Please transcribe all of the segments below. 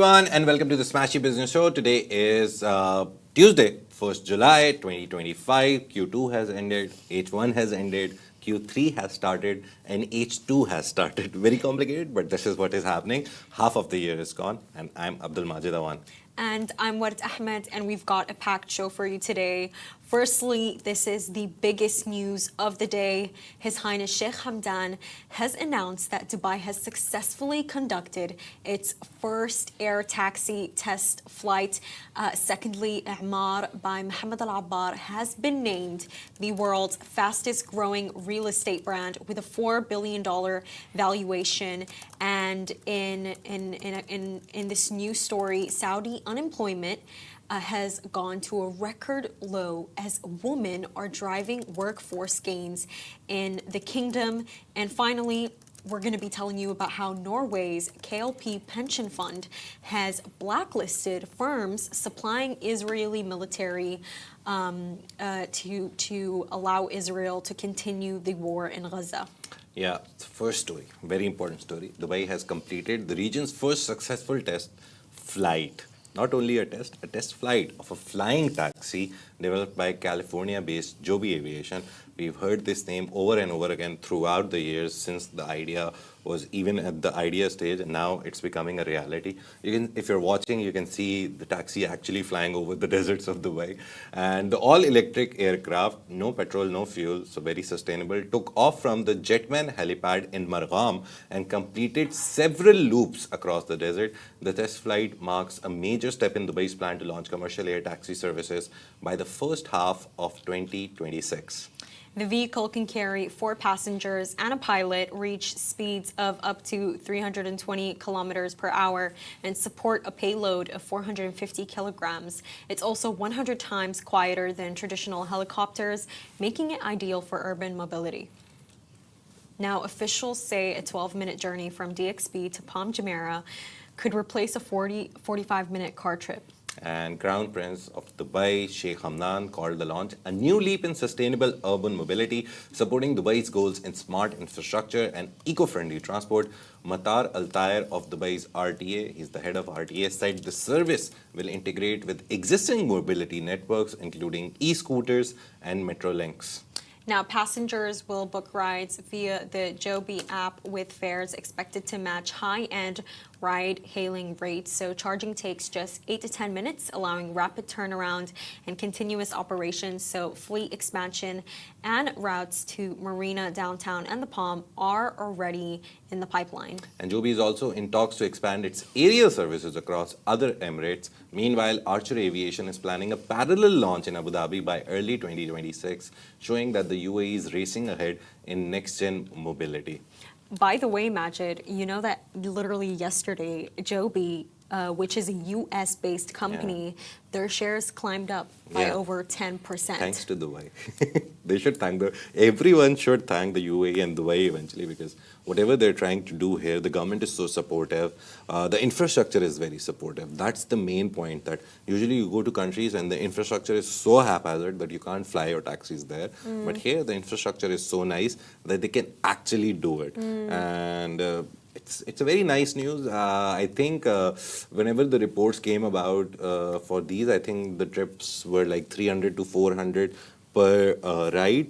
everyone, and welcome to the Smashi Business Show. Today is Tuesday, 1st July 2025. Q2 has ended, H1 has ended, Q3 has started, and H2 has started. Very complicated, but this is what is happening. Half of the year is gone, and I'm Abdul Majid Awan. And I'm Ward Ahmed, and we've got a packed show for you today. Firstly, this is the biggest news of the day. His Highness Sheikh Hamdan has announced that Dubai has successfully conducted its first air taxi test flight. Secondly, Emaar by Mohammed Al Abbar has been named the world's fastest growing real estate brand with a $4 billion valuation. And in this new story, Saudi unemployment has gone to a record low as women are driving workforce gains in the kingdom. And finally, we're going to be telling you about how Norway's KLP pension fund has blacklisted firms supplying Israeli military to allow Israel to continue the war in Gaza. Yeah, first story, very important story. Dubai has completed the region's first successful test flight. Not only a test flight of a flying taxi developed by California-based Joby Aviation. We've heard this name over and over again throughout the years since the idea was even at the idea stage, and now it's becoming a reality. If you're watching, you can see the taxi actually flying over the deserts of Dubai. And the all-electric aircraft, no petrol, no fuel, so very sustainable, took off from the Jetman helipad in Margham and completed several loops across the desert. The test flight marks a major step in Dubai's plan to launch commercial air taxi services by the first half of 2026. The vehicle can carry 4 passengers and a pilot, reach speeds of up to 320 kilometers per hour, and support a payload of 450 kilograms. It's also 100 times quieter than traditional helicopters, making it ideal for urban mobility. Now, officials say a 12-minute journey from DXB to Palm Jumeirah could replace a 45-minute car trip. And Crown Prince of Dubai, Sheikh Hamdan, called the launch a new leap in sustainable urban mobility, supporting Dubai's goals in smart infrastructure and eco-friendly transport. Matar Al-Tayer of Dubai's RTA, he's the head of RTA, said the service will integrate with existing mobility networks, including e-scooters and metro links. Now, passengers will book rides via the Joby app with fares expected to match high-end ride-hailing rates. So charging takes just 8 to 10 minutes, allowing rapid turnaround and continuous operations. So fleet expansion and routes to Marina, downtown, and the Palm are already in the pipeline. And Joby is also in talks to expand its aerial services across other Emirates. Meanwhile, Archer Aviation is planning a parallel launch in Abu Dhabi by early 2026, showing that the UAE is racing ahead in next-gen mobility. By the way, Majid, you know that literally yesterday, Joby, which is a US-based company, their shares climbed up by over 10%. Thanks to Dubai. They should everyone should thank the UAE and Dubai eventually, because whatever they're trying to do here, the government is so supportive. The infrastructure is very supportive. That's the main point, that usually you go to countries and the infrastructure is so haphazard that you can't fly your taxis there. But here, the infrastructure is so nice that they can actually do it. And it's a very nice news. I think whenever the reports came about for these, I think the trips were like 300 to 400 per ride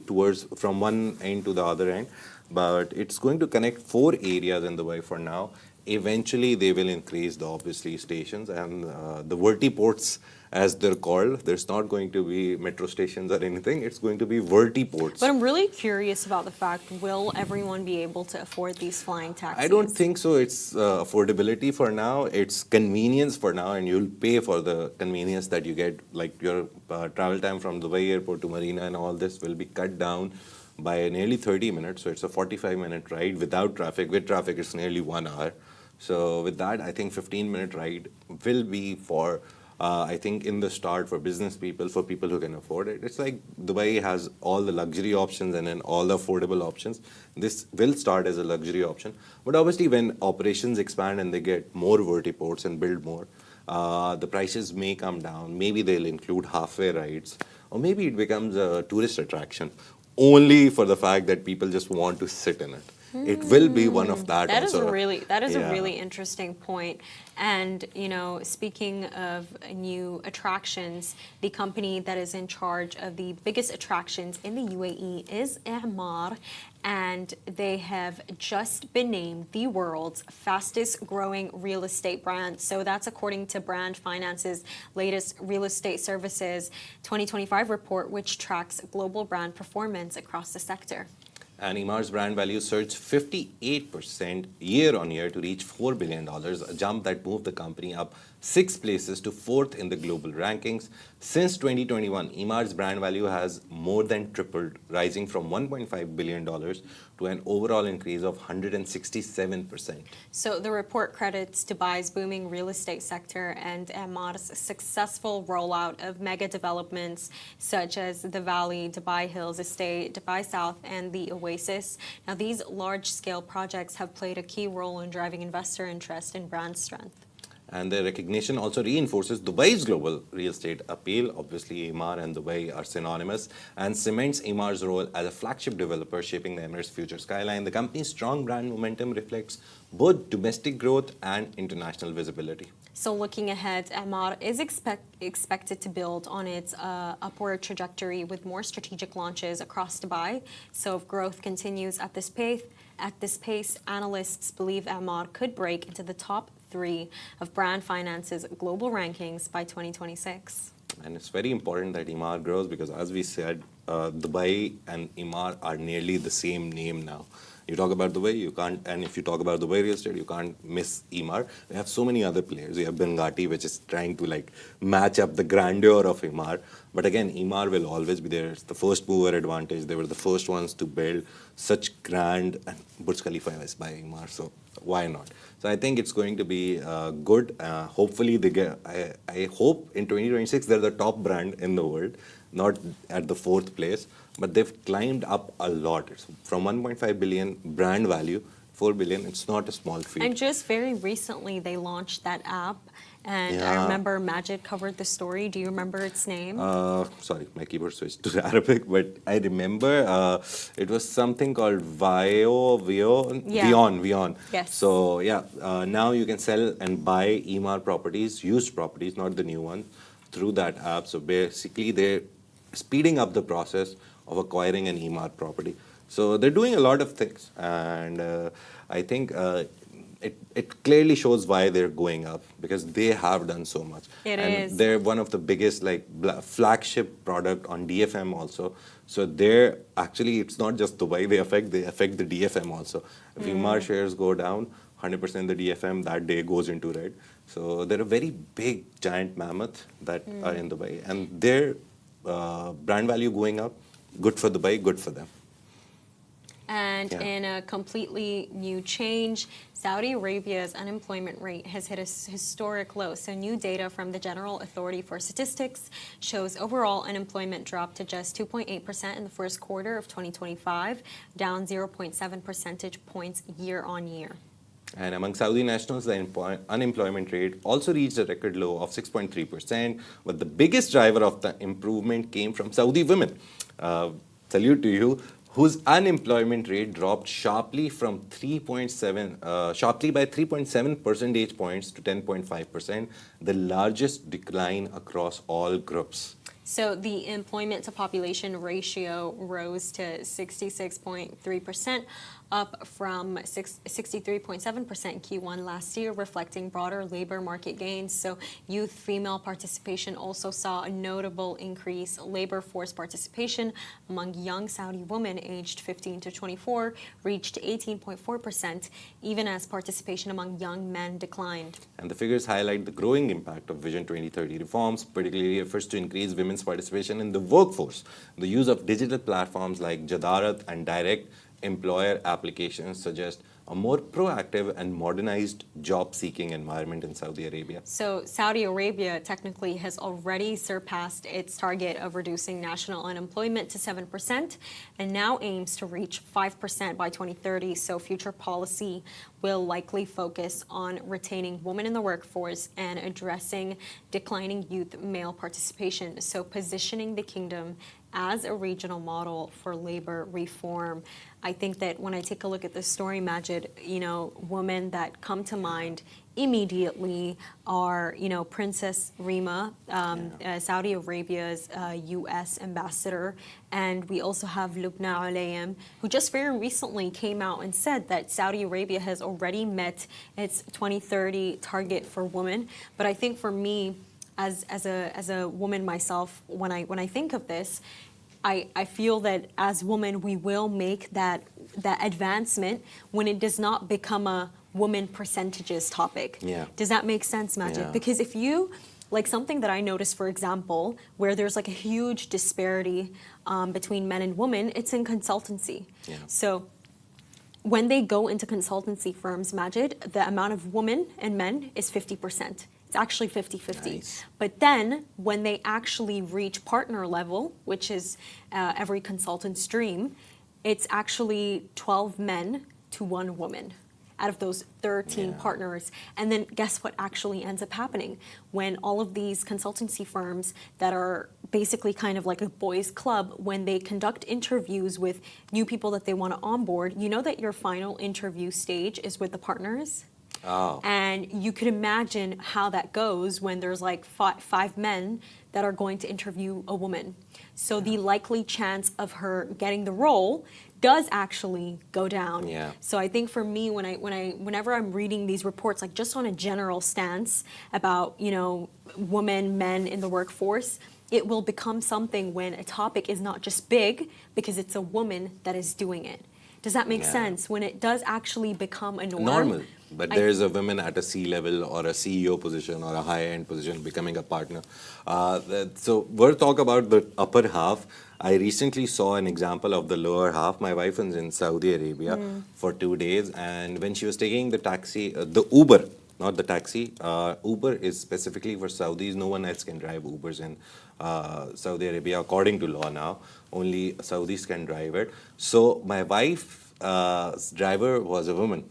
from one end to the other end. But it's going to connect 4 areas in Dubai for now. Eventually, they will increase the obviously stations and the vertiports, as they're called. There's not going to be metro stations or anything. It's going to be vertiports. But I'm really curious about the fact, will everyone be able to afford these flying taxis? I don't think so. It's affordability for now. It's convenience for now, and you'll pay for the convenience that you get. Like your travel time from Dubai airport to Marina and all this will be cut down by nearly 30 minutes. So it's a 45-minute ride without traffic. With traffic, it's nearly 1 hour. So with that, I think 15-minute ride will be for I think in the start for business people, for people who can afford it. It's like Dubai has all the luxury options and then all the affordable options. This will start as a luxury option. But obviously when operations expand and they get more vertiports and build more, the prices may come down. Maybe they'll include halfway rides, or maybe it becomes a tourist attraction only for the fact that people just want to sit in it. it will be one of that That is also. a Yeah. really interesting point. And speaking of new attractions, the company that is in charge of the biggest attractions in the UAE is Emaar, and they have just been named the world's fastest growing real estate brand. So that's according to Brand Finance's latest real estate services 2025 report, which tracks global brand performance across the sector. And Emaar's brand value surged 58% year on year to reach $4 billion, a jump that moved the company up 6 places to fourth in the global rankings. Since 2021, Emaar's brand value has more than tripled, rising from $1.5 billion to an overall increase of 167%. So the report credits Dubai's booming real estate sector and Emaar's successful rollout of mega developments such as the Valley, Dubai Hills Estate, Dubai South, and the Oasis. Now, these large-scale projects have played a key role in driving investor interest in brand strength. And their recognition also reinforces Dubai's global real estate appeal. Obviously, Emaar and Dubai are synonymous, and cements Emaar's role as a flagship developer shaping the Emirates' future skyline. The company's strong brand momentum reflects both domestic growth and international visibility. So looking ahead, Emaar is expected to build on its upward trajectory with more strategic launches across Dubai. So if growth continues at this pace, analysts believe Emaar could break into the top 3 of Brand Finance's global rankings by 2026. And it's very important that Emaar grows because, as we said, Dubai and Emaar are nearly the same name now. You talk about Dubai, you can't, and if you talk about Dubai real estate, you can't miss Emaar. We have so many other players. We have Bengati, which is trying to match up the grandeur of Emaar. But again, Emaar will always be there. It's the first mover advantage. They were the first ones to build such grand, and Burj Khalifa is by Emaar, so why not? So I think it's going to be good. Hopefully, they get. I hope in 2026 they're the top brand in the world, not at the 4th place, but they've climbed up a lot. It's from 1.5 billion brand value, 4 billion. It's not a small feat. And just very recently, they launched that app. And I Yeah. remember Majid covered the story. Do you remember its name? Sorry, my keyboard switched to Arabic, but I remember it was something called Vion. Yes. So yeah, now you can sell and buy Emaar properties, used properties, not the new one, through that app. So basically, they're speeding up the process of acquiring an Emaar property. So they're doing a lot of things, and I think it clearly shows why they're going up, because they have done so much. They're one of the biggest flagship product on DFM also. So they're actually, it's not just Dubai they affect the DFM also. If Emaar shares go down, 100% the DFM that day goes into red. So they're a very big giant mammoth that are in Dubai, and their brand value going up, good for Dubai, good for them. And in a completely new change, Saudi Arabia's unemployment rate has hit a historic low. So new data from the General Authority for Statistics shows overall unemployment dropped to just 2.8% in the first quarter of 2025, down 0.7 percentage points year on year. And among Saudi nationals, the unemployment rate also reached a record low of 6.3%. But the biggest driver of the improvement came from Saudi women. Salute to you, whose unemployment rate dropped sharply by 3.7 percentage points to 10.5%, the largest decline across all groups. So the employment to population ratio rose to 66.3%, up from 63.7% in Q1 last year, reflecting broader labor market gains. So youth female participation also saw a notable increase. Labor force participation among young Saudi women aged 15 to 24 reached 18.4%, even as participation among young men declined. And the figures highlight the growing impact of Vision 2030 reforms, particularly efforts to increase women's participation in the workforce. The use of digital platforms like Jadarat and direct employer applications suggest a more proactive and modernized job-seeking environment in Saudi Arabia. So Saudi Arabia technically has already surpassed its target of reducing national unemployment to 7% and now aims to reach 5% by 2030. So future policy will likely focus on retaining women in the workforce and addressing declining youth male participation. So positioning the kingdom as a regional model for labor reform. I think that when I take a look at this story, Majid, women that come to mind immediately are, Princess Rima, Saudi Arabia's U.S. ambassador, and we also have Lubna Alayem, who just very recently came out and said that Saudi Arabia has already met its 2030 target for women. But I think for me, as a woman myself, when I think of this, I feel that as women we will make that advancement when it does not become a woman percentages topic. Yeah. Does that make sense, Majid? Yeah. Because if you, like something that I noticed, for example, where there's like a huge disparity between men and women, it's in consultancy. Yeah. So when they go into consultancy firms, Majid, the amount of women and men is 50%. It's actually 50-50. Nice. But then when they actually reach partner level, which is every consultant's dream, it's actually 12 men to 1 woman out of those 13 partners. And then guess what actually ends up happening? When all of these consultancy firms that are basically kind of like a boys' club, when they conduct interviews with new people that they want to onboard, you know that your final interview stage is with the partners? Oh. And you could imagine how that goes when there's like five men that are going to interview a woman. So the likely chance of her getting the role does actually go down. Yeah. So I think for me, whenever I'm reading these reports, like just on a general stance about, women, men in the workforce, it will become something when a topic is not just big because it's a woman that is doing it. Does that make sense? When it does actually become a norm. Normal. But there's a woman at a C-level or a CEO position or a high-end position becoming a partner. So we'll talk about the upper half. I recently saw an example of the lower half. My wife was in Saudi Arabia for 2 days, and when she was taking the taxi, the Uber, not the taxi, Uber is specifically for Saudis. No one else can drive Ubers in Saudi Arabia, according to law now. Only Saudis can drive it. So my wife's driver was a woman.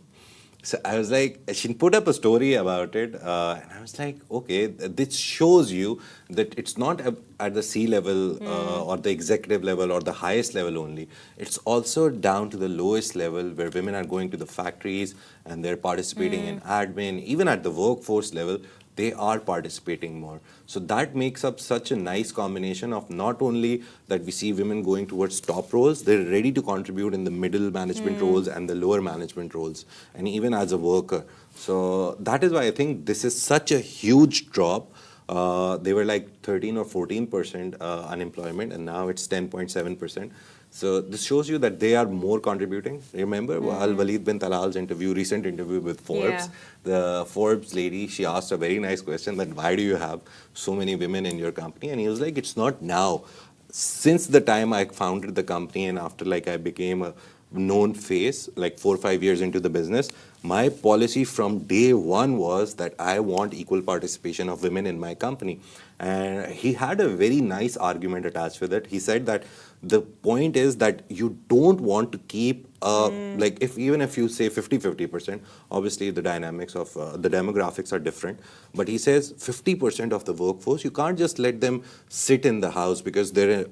So I was like, she put up a story about it, and I was like, okay, this shows you that it's not at the C level or the executive level or the highest level only. It's also down to the lowest level where women are going to the factories and they're participating in admin. Even at the workforce level, they are participating more. So that makes up such a nice combination of not only that we see women going towards top roles, they're ready to contribute in the middle management roles and the lower management roles, and even as a worker. So that is why I think this is such a huge drop. They were like 13 or 14% unemployment, and now it's 10.7%. So this shows you that they are more contributing. Remember Walid bin Talal's recent interview with Forbes? Yeah. The Forbes lady, she asked a very nice question that why do you have so many women in your company? And he was like, it's not now. Since the time I founded the company and after like I became a known face, like 4 or 5 years into the business, my policy from day one was that I want equal participation of women in my company. And he had a very nice argument attached with it. He said that the point is that you don't want to keep, like even if you say 50-50%, obviously the dynamics of the demographics are different. But he says 50% of the workforce, you can't just let them sit in the house because they're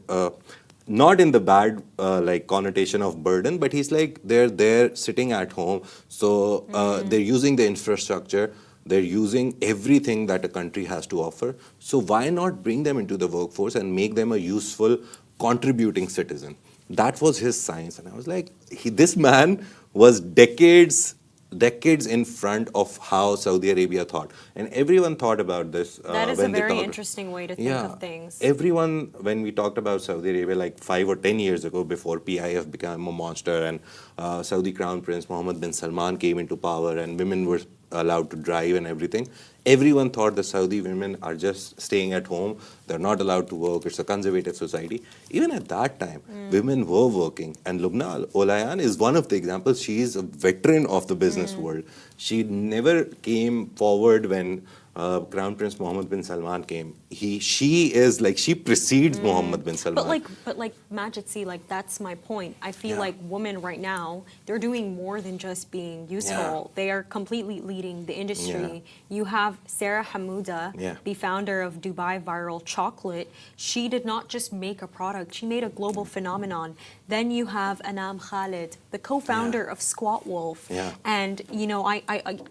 not in the bad like connotation of burden, but he's like they're there sitting at home. So they're using the infrastructure. They're using everything that a country has to offer. So why not bring them into the workforce and make them a useful, contributing citizen? That was his science. And I was like, this man was decades in front of how Saudi Arabia thought. And everyone thought about this. That is a very interesting way to think of things. Everyone, when we talked about Saudi Arabia like 5 or 10 years ago, before PIF became a monster and Saudi Crown Prince Mohammed bin Salman came into power and women were allowed to drive and everything. Everyone thought the Saudi women are just staying at home. They're not allowed to work. It's a conservative society. Even at that time, women were working. And Lubna Olayan is one of the examples. She is a veteran of the business world. She never came forward when Crown Prince Mohammed bin Salman came. She precedes Mohammed bin Salman. But like Majid, see, like that's my point. I feel like women right now, they're doing more than just being useful. They are completely leading the industry. You have Sarah Hamouda, the founder of Dubai Viral Chocolate. She did not just make a product, she made a global phenomenon. Then you have Anam Khalid, the co-founder of Squat Wolf. And you know, I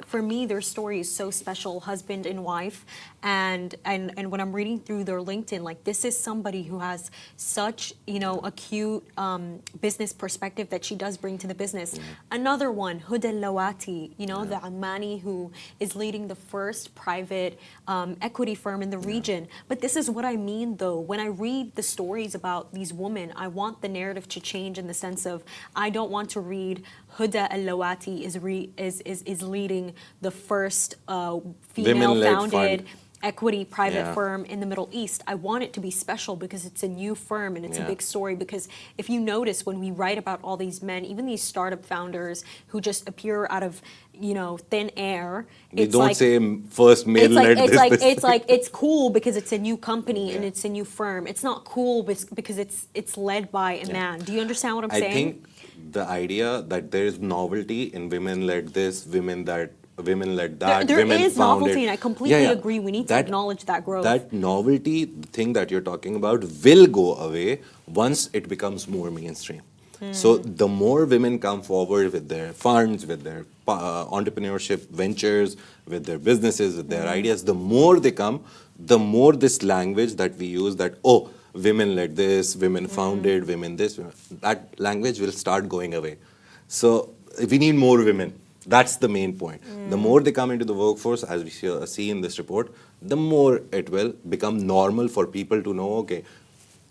for me, their story is so special, husband and wife. And when I'm reading through their LinkedIn, like this is somebody who has such, you know, acute business perspective that she does bring to the business. Another one, Huda Lawati, you know, the Ammani who is leading the first private equity firm in the region. But this is what I mean though, when I read the stories about these women, I want the narrative to change in the sense of, I don't want to read Huda Al-Lawati is leading the first female-founded equity private firm in the Middle East. I want it to be special because it's a new firm and it's a big story. Because if you notice, when we write about all these men, even these startup founders who just appear out of, you know, thin air, they don't say first male-led it's cool because it's a new company and it's a new firm. It's not cool because it's led by a man. Do you understand what I'm saying? I think the idea that there is novelty in women-led this, women-led that, there women is founded. novelty, and I completely agree. We need to acknowledge that growth. That novelty, the thing that you're talking about, will go away once it becomes more mainstream. So the more women come forward with their funds, with their entrepreneurship ventures, with their businesses, with their ideas, the more they come, the more this language that we use that, oh, women led this, women founded, women this, that language will start going away. So we need more women. That's the main point. The more they come into the workforce, as we see in this report, the more it will become normal for people to know, okay,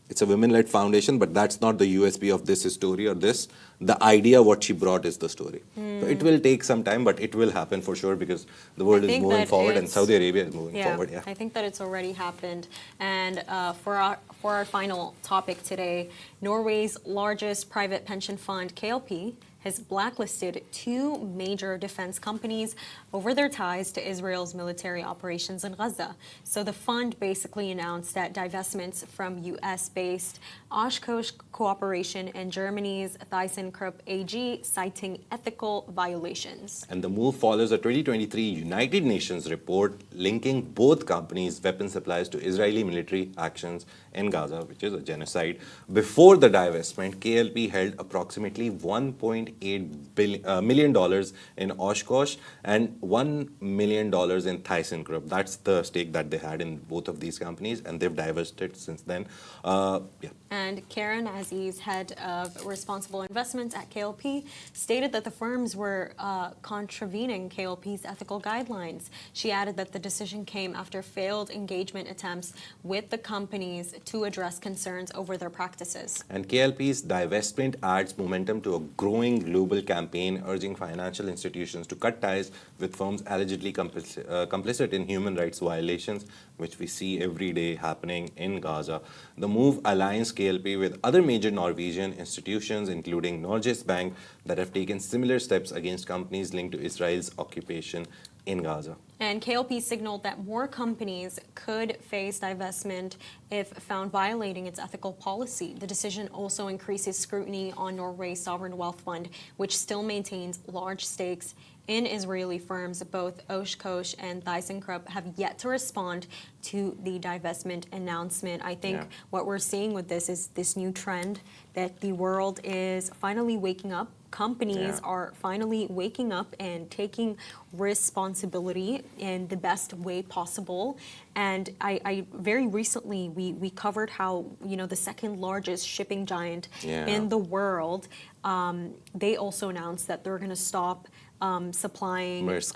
it's a women-led foundation, but that's not the USP of this story or this. The idea, what she brought is the story. So it will take some time, but it will happen for sure because the world is moving forward and Saudi Arabia is moving forward. I think that it's already happened. And for our final topic today, Norway's largest private pension fund, KLP, has blacklisted two major defense companies over their ties to Israel's military operations in Gaza. So the fund basically announced that divestments from US-based Oshkosh Cooperation and Germany's ThyssenKrupp AG, citing ethical violations. And the move follows a 2023 United Nations report linking both companies' weapon supplies to Israeli military actions in Gaza, which is a genocide. Before the divestment, KLP held approximately $1.8 million in Oshkosh and $1 million in ThyssenKrupp. That's the stake that they had in both of these companies, and they've divested since then. And Karen Aziz, head of responsible investments at KLP, stated that the firms were contravening KLP's ethical guidelines. She added that the decision came after failed engagement attempts with the companies to address concerns over their practices. And KLP's divestment adds momentum to a growing global campaign urging financial institutions to cut ties with firms allegedly complicit in human rights violations, which we see every day happening in Gaza. The move aligns KLP with other major Norwegian institutions, including Norges Bank, that have taken similar steps against companies linked to Israel's occupation in Gaza. And KLP signaled that more companies could face divestment if found violating its ethical policy. The decision also increases scrutiny on Norway's sovereign wealth fund, which still maintains large stakes in Israeli firms. Both Oshkosh and ThyssenKrupp have yet to respond to the divestment announcement. I think what we're seeing with this is this new trend that the world is finally waking up. Companies are finally waking up and taking responsibility in the best way possible. And I very recently, we covered how, you know, the second largest shipping giant in the world, they also announced that they're going to stop supplying Maersk.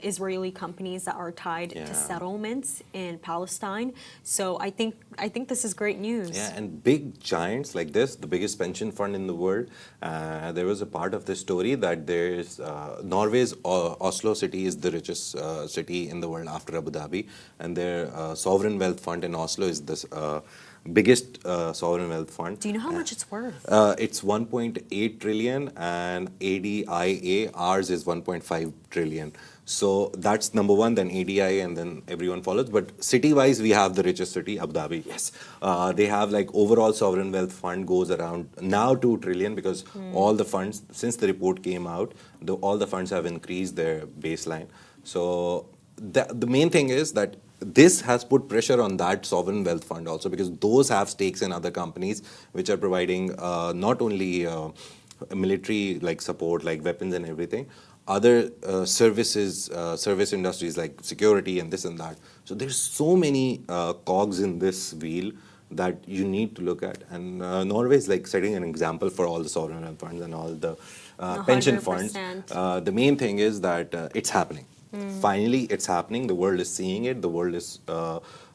Israeli companies that are tied Yeah. to settlements in Palestine. So I think this is great news. Yeah, and big giants like this, the biggest pension fund in the world, there was a part of the story that there's Norway's Oslo city is the richest city in the world after Abu Dhabi, and their sovereign wealth fund in Oslo is the biggest sovereign wealth fund. Do you know how much it's worth? It's 1.8 trillion, and ADIA, ours is 1.5 trillion. So that's number one, then ADIA, and then everyone follows. But city-wise, we have the richest city, Abu Dhabi. Yes, they have like overall sovereign wealth fund goes around now 2 trillion because all the funds since the report came out, all the funds have increased their baseline. So the main thing is that this has put pressure on that sovereign wealth fund also because those have stakes in other companies which are providing not only military like support like weapons and everything, other services, service industries like security and this and that. So there's so many cogs in this wheel that you need to look at, and Norway is like setting an example for all the sovereign wealth funds and all the pension funds. 100%. The main thing is that it's happening. Finally, it's happening. The world is seeing it. The world is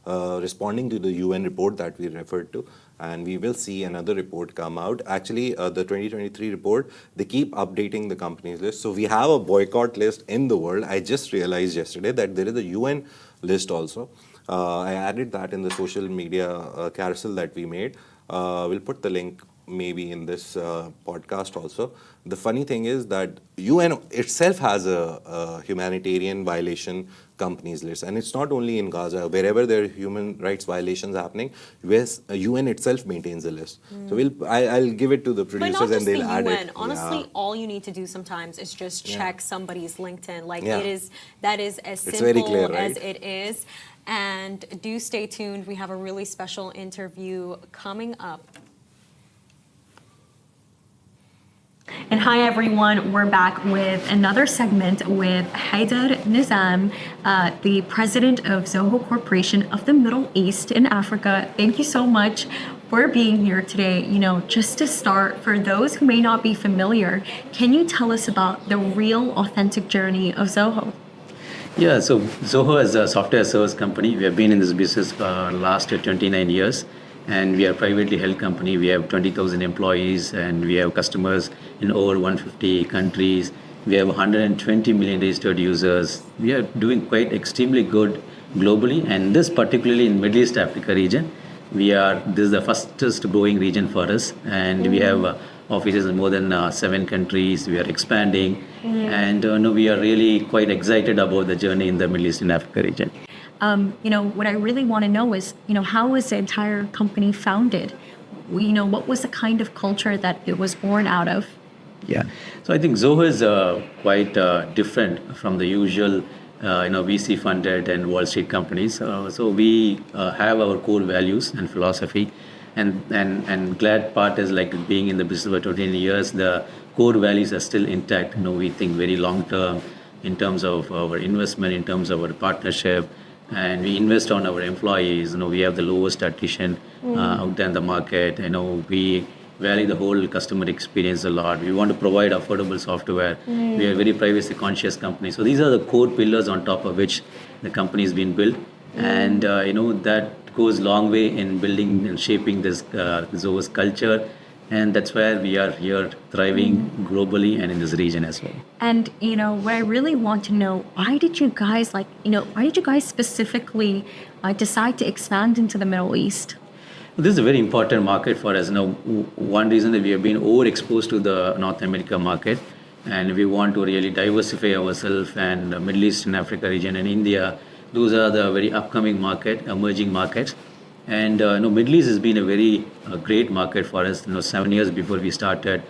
responding to the UN report that we referred to. And we will see another report come out. Actually, the 2023 report, they keep updating the companies list. So we have a boycott list in the world. I just realized yesterday that there is a UN list also. I added that in the social media carousel that we made. We'll put the link maybe in this podcast also. The funny thing is that UN itself has a humanitarian violation companies list, and it's not only in Gaza. Wherever there are human rights violations happening, UN itself maintains a list. So I'll give it to the But producers not just and they'll the add UN. it. Honestly, Yeah. all you need to do sometimes is just check somebody's LinkedIn. Like Yeah. that is as It's simple very clear, as right? it is. And do stay tuned. We have a really special interview coming up. And hi everyone, we're back with another segment with Haidar Nizam, the president of Zoho Corporation of the Middle East and Africa. Thank you so much for being here today. You know, just to start, for those who may not be familiar, can you tell us about the real authentic journey of Zoho? Yeah, so Zoho is a software service company. We have been in this business for last 29 years, and we are a privately held company. We have 20,000 employees, and we have customers in over 150 countries. We have 120 million registered users. We are doing quite extremely good globally, and this particularly in Middle East Africa region. This is the fastest growing region for us, and we have offices in more than 7 countries. We are expanding, and we are really quite excited about the journey in the Middle East and Africa region. What I really want to know is, how was the entire company founded? What was the kind of culture that it was born out of? Yeah, so I think Zoho is quite different from the usual, VC funded and Wall Street companies. So we have our core values and philosophy, and glad part is like being in the business for 20 years. The core values are still intact. We think very long term in terms of our investment, in terms of our partnership, and we invest on our employees. We have the lowest attrition out there in the market. We value the whole customer experience a lot. We want to provide affordable software. We are a very privacy conscious company. So these are the core pillars on top of which the company has been built. And that goes a long way in building and shaping this Zoho's culture. And that's where we are here thriving globally and in this region as well. And what I really want to know, why did you guys specifically decide to expand into the Middle East? This is a very important market for us. One reason that we have been overexposed to the North America market, and we want to really diversify ourselves, and the Middle East and Africa region and India, those are the very upcoming emerging markets. And Middle East has been a very great market for us. 7 years before we started,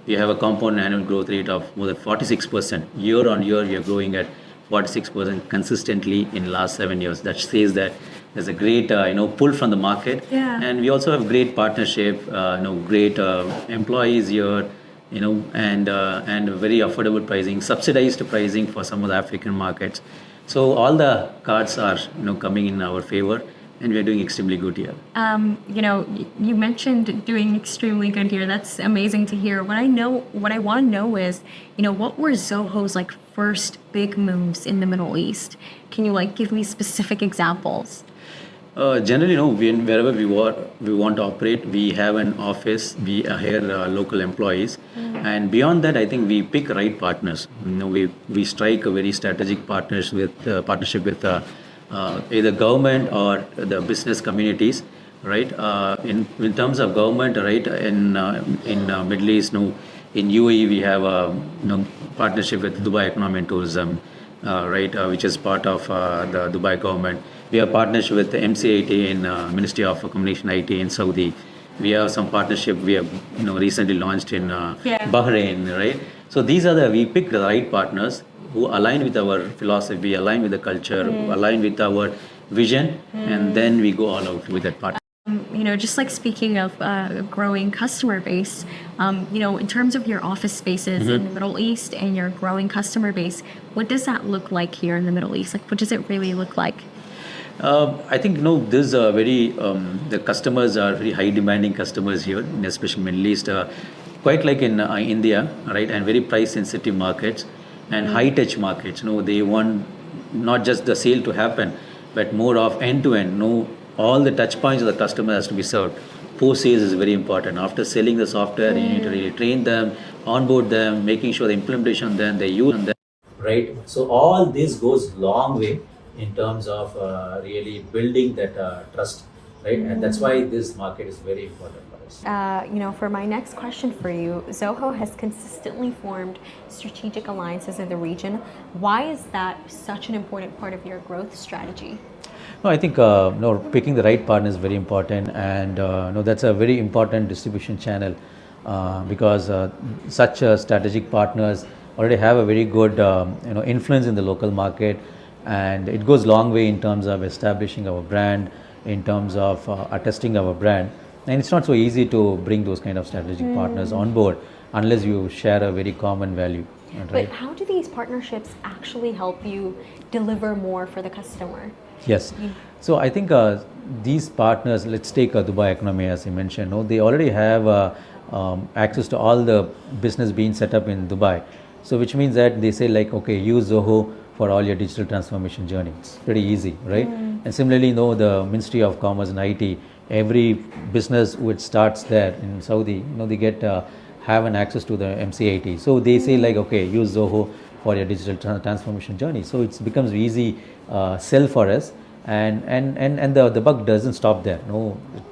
we have a compound annual growth rate of more than 46%. Year on year, we are growing at 46% consistently in last 7 years. That says that there's a great pull from the market. Yeah. And we also have great partnership, great employees here, and very affordable pricing, subsidized pricing for some of the African markets. So all the cards are coming in our favor. and we are doing extremely good here. You mentioned doing extremely good here. That's amazing to hear. What I want to know is, what were Zoho's like first big moves in the Middle East? Can you give me specific examples? Generally, wherever we want to operate, we have an office. We hire local employees, and beyond that, I think we pick right partners. We strike a very strategic partnership with either government or the business communities, right? In terms of government, right? In Middle East, in UAE, we have a partnership with Dubai Economy and Tourism, right? Which is part of the Dubai government. We have partnership with the MCIT in Ministry of Communication IT in Saudi. We have some partnership we have recently launched in Bahrain, right? So we pick the right partners who align with our philosophy, align with the culture, who align with our vision, and then we go all out with that partner. Just like speaking of growing customer base, in terms of your office spaces in the Middle East and your growing customer base, what does that look like here in the Middle East? What does it really look like? I think this very the customers are very high demanding customers here, especially Middle East, quite like in India, right? And very price sensitive markets and high touch markets. They want not just the sale to happen, but more of end to end. All the touch points of the customer has to be served. Post sales is very important. After selling the software, you need to really train them, onboard them, making sure the implementation then they use them, right? So all this goes long way in terms of really building that trust, right? And that's why this market is very important for us. For my next question for you, Zoho has consistently formed strategic alliances in the region. Why is that such an important part of your growth strategy? No, I think picking the right partner is very important, and that's a very important distribution channel because such strategic partners already have a very good influence in the local market, and it goes long way in terms of establishing our brand, in terms of attesting our brand. And it's not so easy to bring those kind of strategic partners on board unless you share a very common value. Right? But how do these partnerships actually help you deliver more for the customer? Yes. So I think these partners, let's take Dubai Economy as you mentioned, they already have access to all the business being set up in Dubai. So which means that they say okay, use Zoho for all your digital transformation journey. It's pretty easy, right? And similarly, the Ministry of Commerce and IT, every business which starts there in Saudi, they get have an access to the MCIT. So they say okay, use Zoho for your digital transformation journey. So it becomes easy sell for us, and the buck doesn't stop there.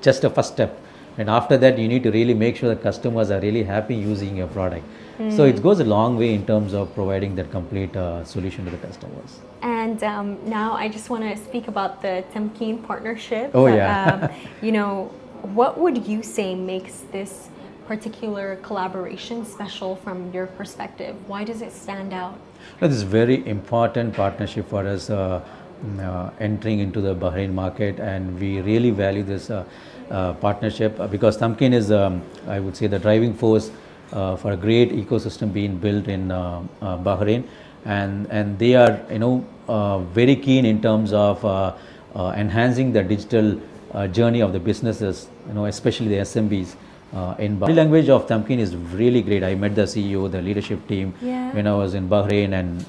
Just a first step. And after that, you need to really make sure the customers are really happy using your product. So it goes a long way in terms of providing that complete solution to the customers. And now I just want to speak about the Tamkeen partnership. Oh, yeah. What would you say makes this particular collaboration special from your perspective? Why does it stand out? This is a very important partnership for us entering into the Bahrain market, and we really value this partnership because Tamkeen is, I would say, the driving force for a great ecosystem being built in Bahrain, and they are very keen in terms of enhancing the digital journey of the businesses, especially the SMEs. In Bahrain, the language of Tamkeen is really great. I met the CEO, the leadership team when I was in Bahrain, and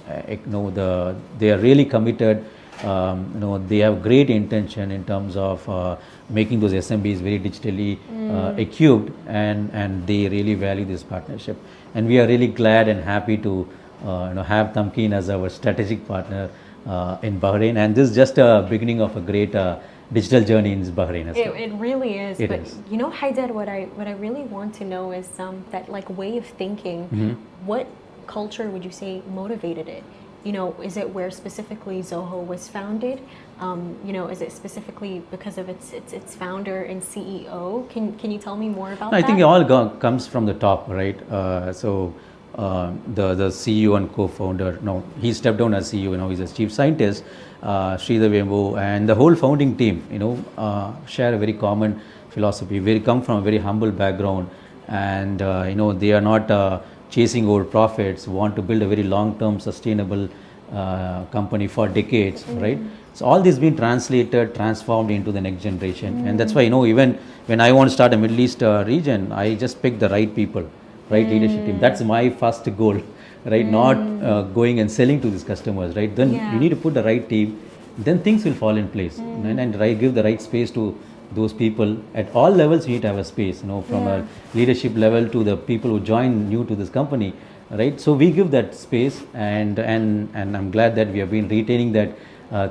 they are really committed. They have great intention in terms of making those SMBs very digitally equipped, and they really value this partnership. And we are really glad and happy to have Tamkeen as our strategic partner in Bahrain. And this is just a beginning of a great digital journey in Bahrain as well. It really is. It but is. Haidar, what I really want to know is that way of thinking. What culture would you say motivated it? Is it where specifically Zoho was founded? Is it specifically because of its founder and CEO? Can you tell me more about that? I think it all comes from the top, right? The CEO and co-founder, he stepped down as CEO, he's a chief scientist, Sridhar Vembu, and the whole founding team, share a very common philosophy. We come from a very humble background, and they are not chasing over profits, want to build a very long-term sustainable company for decades, right? So all this being translated, transformed into the next generation. And that's why, even when I want to start a Middle East region, I just pick the right people, right leadership team. That's my first goal, right? Not going and selling to these customers, right? Then you need to put the right team, then things will fall in place. And give the right space to those people at all levels. You need to have a space, from a leadership level to the people who join new to this company, right? So we give that space, and I'm glad that we have been retaining that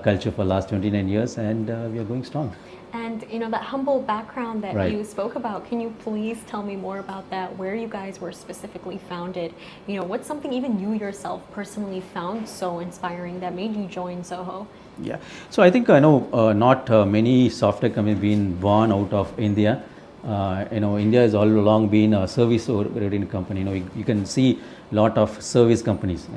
culture for last 29 years, and we are going strong. And that humble background that Right. you spoke about, can you please tell me more about that? Where you guys were specifically founded? What's something even you yourself personally found so inspiring that made you join Zoho? Yeah. So I think not many software companies been born out of India. India has all along been a service-oriented company. You can see a lot of service companies,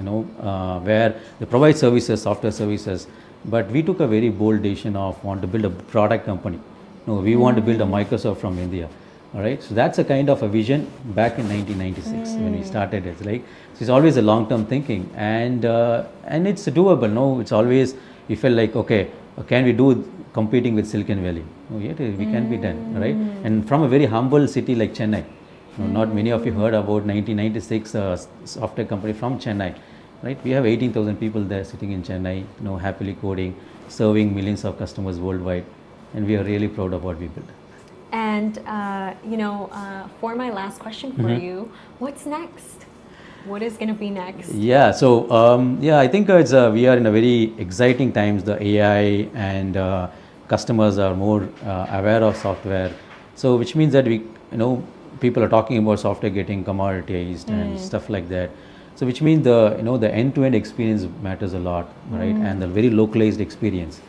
where they provide services, software services. But we took a very bold decision of want to build a product company. We want to build a Microsoft from India. All right. So that's a kind of a vision back in 1996 when we started it. So it's always a long-term thinking, and it's doable. No, it's always we felt like, okay, can we do competing with Silicon Valley? Oh, yeah, we can be done, right? And from a very humble city like Chennai, not many of you heard about 1996 software company from Chennai, right? We have 18,000 people there sitting in Chennai, happily coding, serving millions of customers worldwide, and we are really proud of what we built. And for my last question for you, what's next? What is going to be next? Yeah, so I think we are in a very exciting times. The AI and customers are more aware of software. So which means that people are talking about software getting commoditized and stuff like that. So which means the end-to-end experience matters a lot, right? And the very localized experience,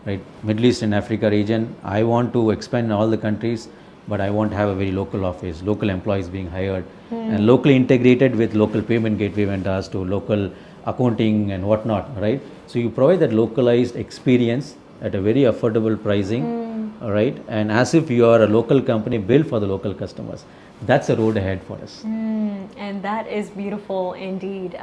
right? Middle East and Africa region, I want to expand in all the countries, but I want to have a very local office, local employees being hired, and locally integrated with local payment gateway vendors to local accounting and whatnot, right? So you provide that localized experience at a very affordable pricing, all right? And as if you are a local company built for the local customers. That's the road ahead for us. And that is beautiful indeed.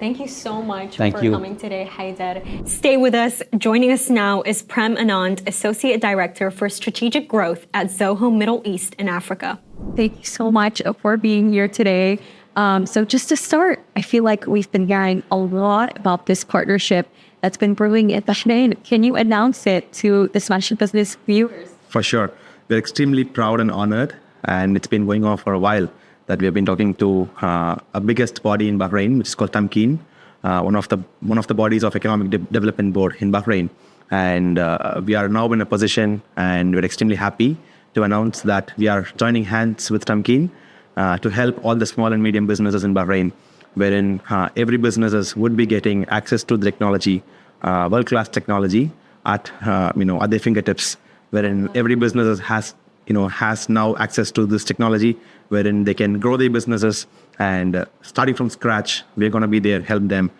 Thank you so much Thank for you. coming today, Haider. Stay with us. Joining us now is Prem Anand, Associate Director for Strategic Growth at Zoho Middle East and Africa. Thank you so much for being here today. So just to start, I feel like we've been hearing a lot about this partnership that's been brewing in Bahrain. Can you announce it to the Smashi Business viewers? For sure. We're extremely proud and honored, and it's been going on for a while that we have been talking to a biggest body in Bahrain, which is called Tamkeen, one of the bodies of Economic Development Board in Bahrain. And we are now in a position, and we're extremely happy to announce that we are joining hands with Tamkeen to help all the small and medium businesses in Bahrain, wherein every businesses would be getting access to the technology, world-class technology at their fingertips, wherein every business has now access to this technology, wherein they can grow their businesses, and starting from scratch, we're going to be there, help them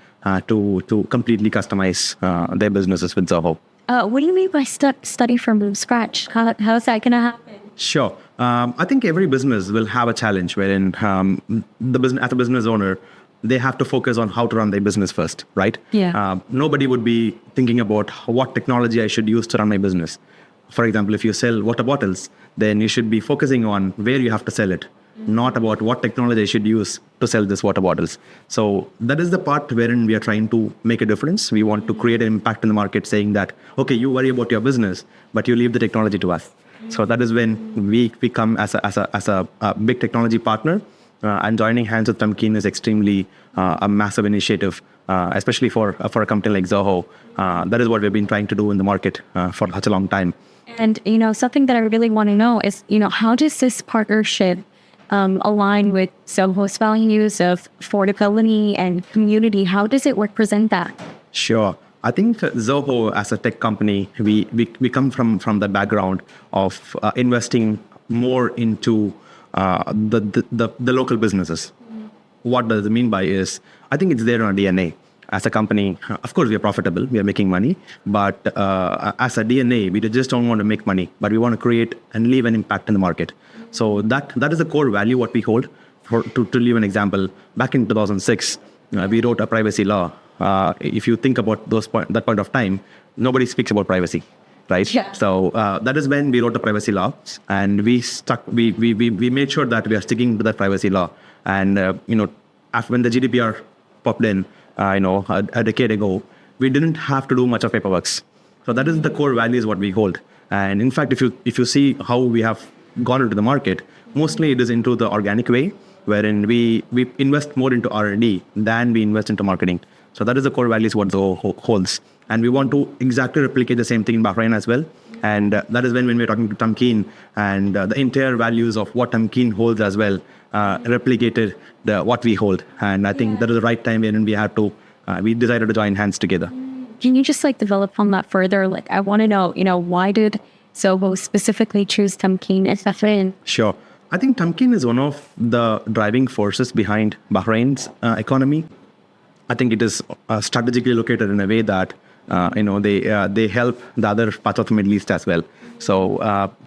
to completely customize their businesses with Zoho. What do you mean by study from scratch? How is that going to happen? Sure. I think every business will have a challenge wherein as a business owner, they have to focus on how to run their business first, right? Yeah. Nobody would be thinking about what technology I should use to run my business. For example, if you sell water bottles, then you should be focusing on where you have to sell it, not about what technology I should use to sell these water bottles. So that is the part wherein we are trying to make a difference. We want to create an impact in the market, saying that, okay, you worry about your business, but you leave the technology to us. So that is when we come as a big technology partner, and joining hands with Tamkeen is extremely a massive initiative, especially for a company like Zoho. That is what we've been trying to do in the market for such a long time. And, something that I really want to know is, how does this partnership align with Zoho's values of affordability and community? How does it represent that? Sure. I think Zoho, as a tech company, we come from the background of investing more into the local businesses. What does it mean by is, I think it's there in our DNA. As a company, of course, we are profitable, we are making money, but as a DNA, we just don't want to make money, but we want to create and leave an impact in the market. So that is the core value what we hold. To leave an example, back in 2006, we wrote a privacy law if you think about that point of time, nobody speaks about privacy, right? Yeah. So that is when we wrote the privacy law, and we made sure that we are sticking to that privacy law. And after when the GDPR popped in, a decade ago, we didn't have to do much of paperwork. So that is the core values what we hold. And in fact, if you see how we have gone into the market, mostly it is into the organic way, wherein we invest more into R&D than we invest into marketing. So that is the core values what Zoho holds. And we want to exactly replicate the same thing in Bahrain as well. And that is when we're talking to Tamkeen, and the entire values of what Tamkeen holds as well replicated what we hold. And I think that is the right time wherein we decided to join hands together. Can you just develop on that further? I want to know, why did Zoho specifically choose Tamkeen as Bahrain? Sure. I think Tamkeen is one of the driving forces behind Bahrain's economy. I think it is strategically located in a way that they help the other parts of the Middle East as well. So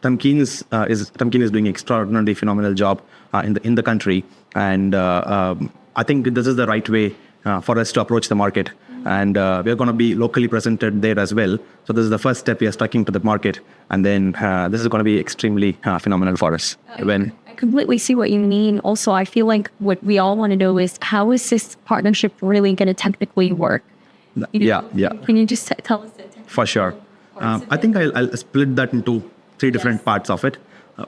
Tamkeen is doing extraordinarily phenomenal job in the country, and I think this is the right way for us to approach the market. And we're going to be locally presented there as well. So this is the first step we are sticking to the market, and then this is going to be extremely phenomenal for us. I completely see what you mean. Also, I feel like what we all want to know is how is this partnership really going to technically work? Yeah. Can you just tell us that? For sure. I think I'll split that into three different parts of it.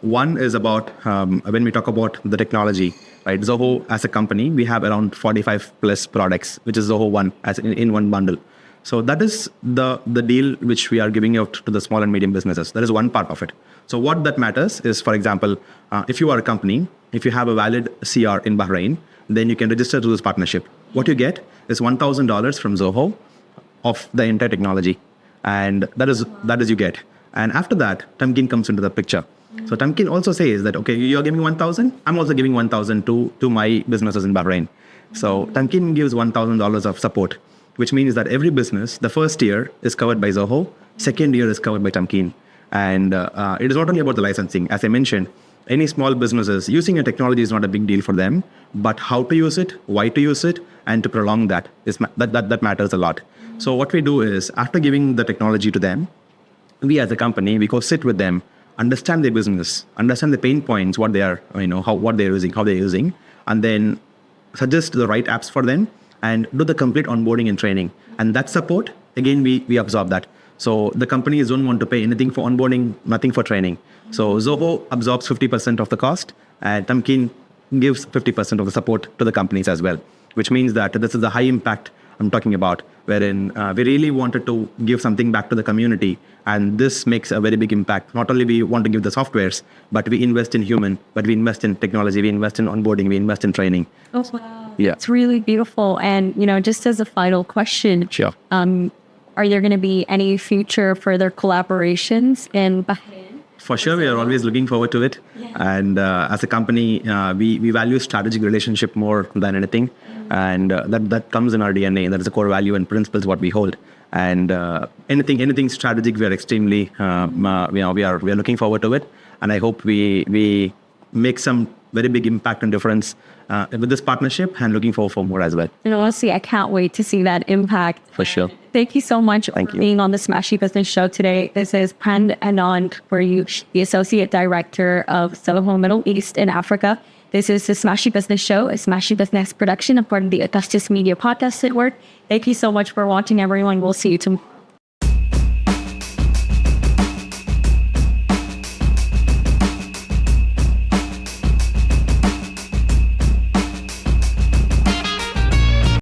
One is about when we talk about the technology, right? Zoho as a company, we have around 45 plus products, which is Zoho One as in one bundle. So that is the deal which we are giving out to the small and medium businesses. That is one part of it. So what that matters is, for example, if you are a company, if you have a valid CR in Bahrain, then you can register to this partnership. What you get is $1,000 from Zoho of the entire technology. And that is you get. And after that, Tamkeen comes into the picture. So Tamkeen also says that, okay, you're giving 1,000, I'm also giving 1,000 to my businesses in Bahrain. So Tamkeen gives $1,000 of support, which means that every business, the first year is covered by Zoho, second year is covered by Tamkeen. And it is not only about the licensing. As I mentioned, any small businesses, using a technology is not a big deal for them, but how to use it, why to use it, and to prolong that matters a lot. So what we do is, after giving the technology to them, we as a company, we go sit with them, understand their business, understand the pain points, what they are, what they're using, how they're using, and then suggest the right apps for them and do the complete onboarding and training. And that support, again, we absorb that. So the companies don't want to pay anything for onboarding, nothing for training. So Zoho absorbs 50% of the cost, and Tamkeen gives 50% of the support to the companies as well, which means that this is the high impact I'm talking about, wherein we really wanted to give something back to the community, and this makes a very big impact. Not only we want to give the softwares, but we invest in human, but we invest in technology, we invest in onboarding, we invest in training. Oh, wow. Yeah. It's really beautiful. And, just as a final question, Sure. Are there going to be any future further collaborations in Bahrain? For sure, we are always looking forward to it. Yeah. And as a company, we value strategic relationship more than anything. And that comes in our DNA. That is the core value and principles what we hold. And anything strategic, we are extremely, we are looking forward to it. And I hope we make some very big impact and difference with this partnership, and looking forward for more as well. And honestly, I can't wait to see that impact. For sure. Thank you so much for being on the Smashi Business Show today. This is Anand for you, the Associate Director of Zoho Middle East and Africa. This is the Smashi Business Show, a Smashi Business production of part of the Augustus Media Podcast Network. Thank you so much for watching, everyone. We'll see you tomorrow.